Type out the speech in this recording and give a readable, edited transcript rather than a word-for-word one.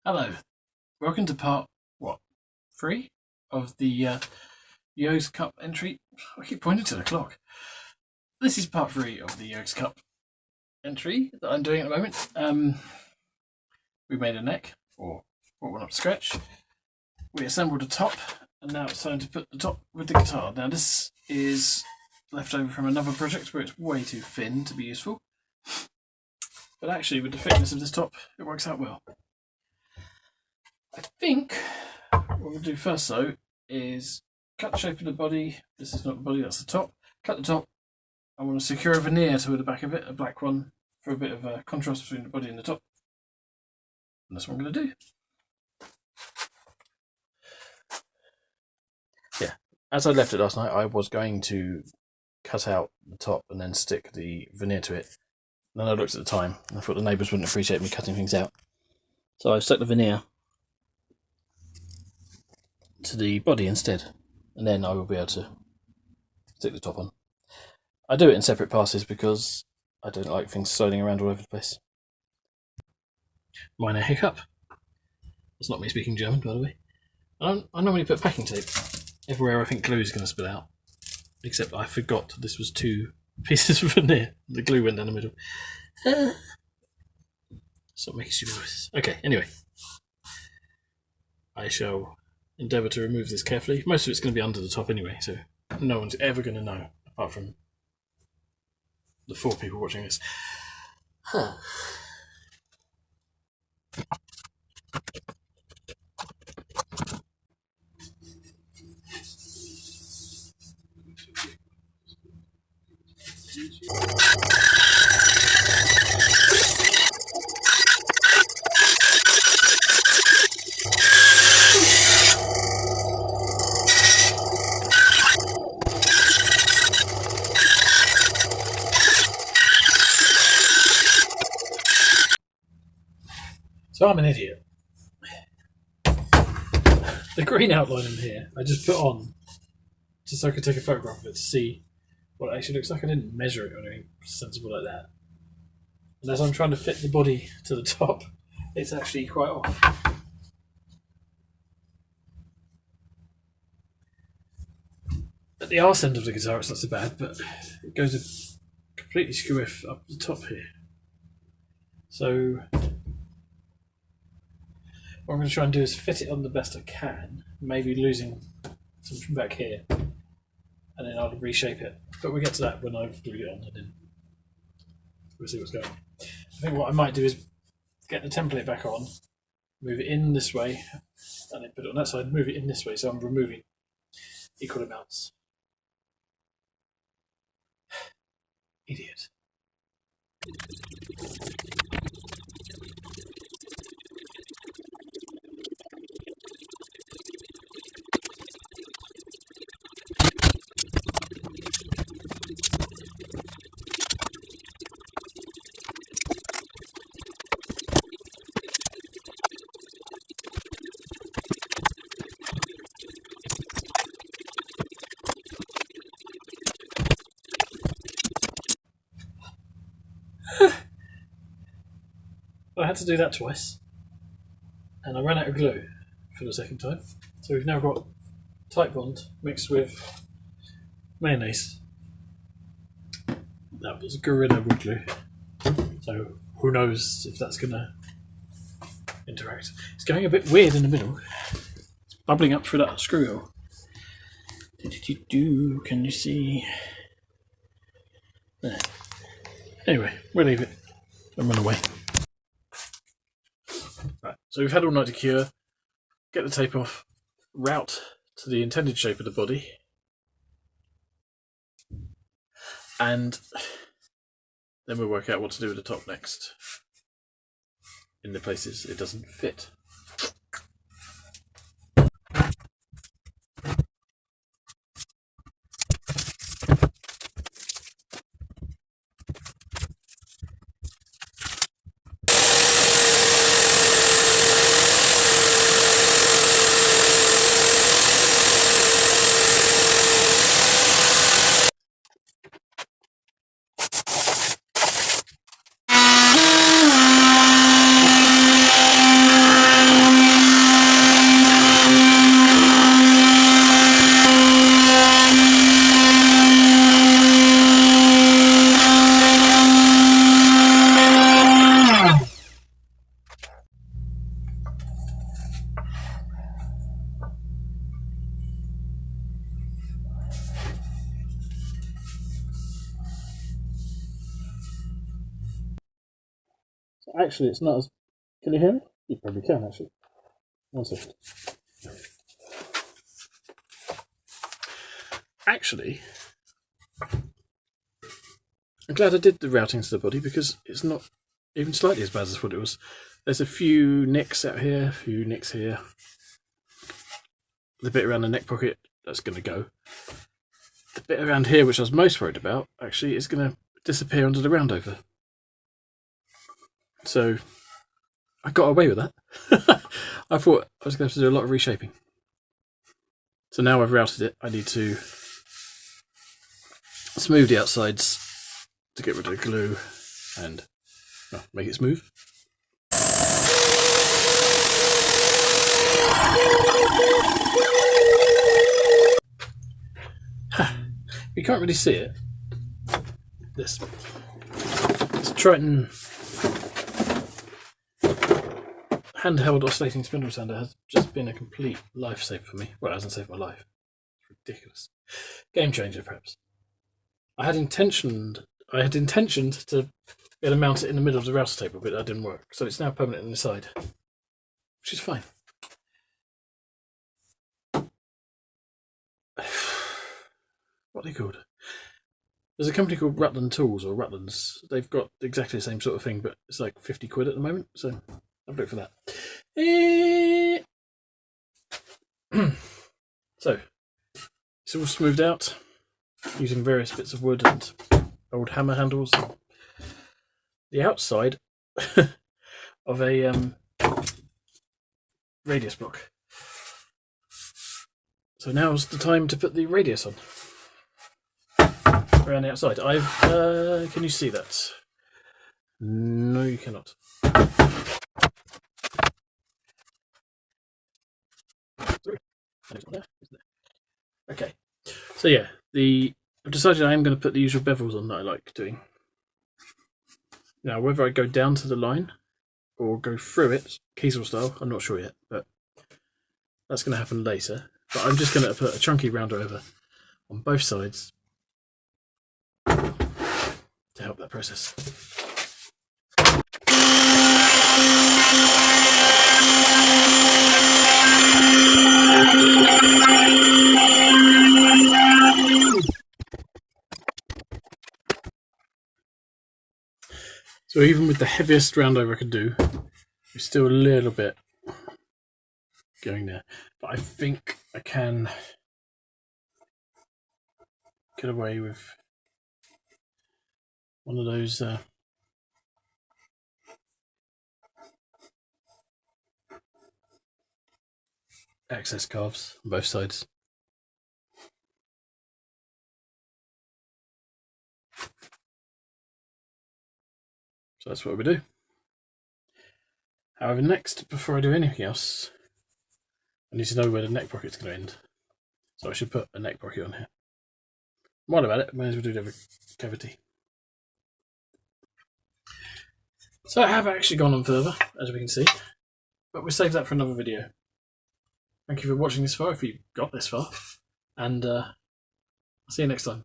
Hello, welcome to part, what, 3 of the Yo's Cup entry. I keep pointing to the clock. This is part 3 of the Yo's Cup entry that I'm doing at the moment. We made a neck, or what went up to scratch. We assembled a top, and now it's time to put the top with the guitar. Now this is left over from another project where it's way too thin to be useful. But actually, with the thickness of this top, it works out well. I think what we'll do first though is cut the shape of the body. This is not the body, that's the top. Cut the top. I want to secure a veneer to the back of it, a black one, for a bit of a contrast between the body and the top. And that's what I'm going to do. Yeah, as I left it last night, I was going to cut out the top and then stick the veneer to it. Then I looked at the time and I thought the neighbours wouldn't appreciate me cutting things out. So I stuck the veneer to the body instead, and then I will be able to stick the top on. I do it in separate passes because I don't like things sliding around all over the place. Minor hiccup. That's not me speaking German, by the way. I normally put packing tape everywhere I think glue is going to spill out, except I forgot this was 2 pieces of veneer. The glue went down the middle. Stop making stupid noises. Okay, anyway. I shall endeavour to remove this carefully. Most of it's going to be under the top anyway, so no one's ever going to know, apart from the 4 people watching this. So I'm an idiot. The green outline in here I just put on just so I could take a photograph of it to see what it actually looks like. I didn't measure it or anything sensible like that. And as I'm trying to fit the body to the top, it's actually quite off. At the arse end of the guitar it's not so bad, but it goes a completely skew-if up the top here. So what I'm going to try and do is fit it on the best I can, maybe losing some from back here, and then I'll reshape it. But we'll get to that when I've glued it on, and then we'll see what's going on. I think what I might do is get the template back on, move it in this way, and then put it on that side, move it in this way, so I'm removing equal amounts. Idiot. I had to do that twice, and I ran out of glue for the second time. So we've now got tight bond mixed with mayonnaise. That was Gorilla wood glue, so who knows if that's going to interact. It's going a bit weird in the middle. It's bubbling up through that screw hole. Can you see? There. Anyway, we'll leave it and run away. Right, so we've had all night to cure, get the tape off, route to the intended shape of the body, and then we'll work out what to do with the top next in the places it doesn't fit. So actually, it's not as. Can you hear me? You probably can actually. One second. Actually, I'm glad I did the routing to the body because it's not even slightly as bad as I thought it was. There's a few nicks out here, a few nicks here. The bit around the neck pocket, that's going to go. The bit around here, which I was most worried about, actually is going to disappear under the roundover. So I got away with that. I thought I was going to have to do a lot of reshaping. So now I've routed it, I need to smooth the outsides to get rid of the glue and make it smooth. You can't really see it. This Triton handheld oscillating spindle sander has just been a complete lifesaver for me. Well, it hasn't saved my life. It's ridiculous. Game changer, perhaps. I had intentioned to be able to mount it in the middle of the router table, but that didn't work. So it's now permanent on the side, which is fine. What are they called? There's a company called Rutland Tools or Rutlands. They've got exactly the same sort of thing, but it's like 50 quid at the moment. So have a look for that. So it's all smoothed out using various bits of wood and old hammer handles. The outside of a radius block. So now's the time to put the radius on. Around the outside. Can you see that? No, you cannot. Okay. So yeah, I've decided I am going to put the usual bevels on that I like doing. Now, whether I go down to the line or go through it, Kiesel style, I'm not sure yet, but that's going to happen later. But I'm just going to put a chunky rounder over on both sides to help that process. So even with the heaviest roundover I could do, there's still a little bit going there. But I think I can get away with one of those access carves on both sides. So that's what we do. However, next, before I do anything else, I need to know where the neck pocket's going to end. So I should put a neck pocket on here. While about it, I may as well do the other cavity. So I have actually gone on further, as we can see, but we'll save that for another video. Thank you for watching this far, if you've got this far, and I'll see you next time.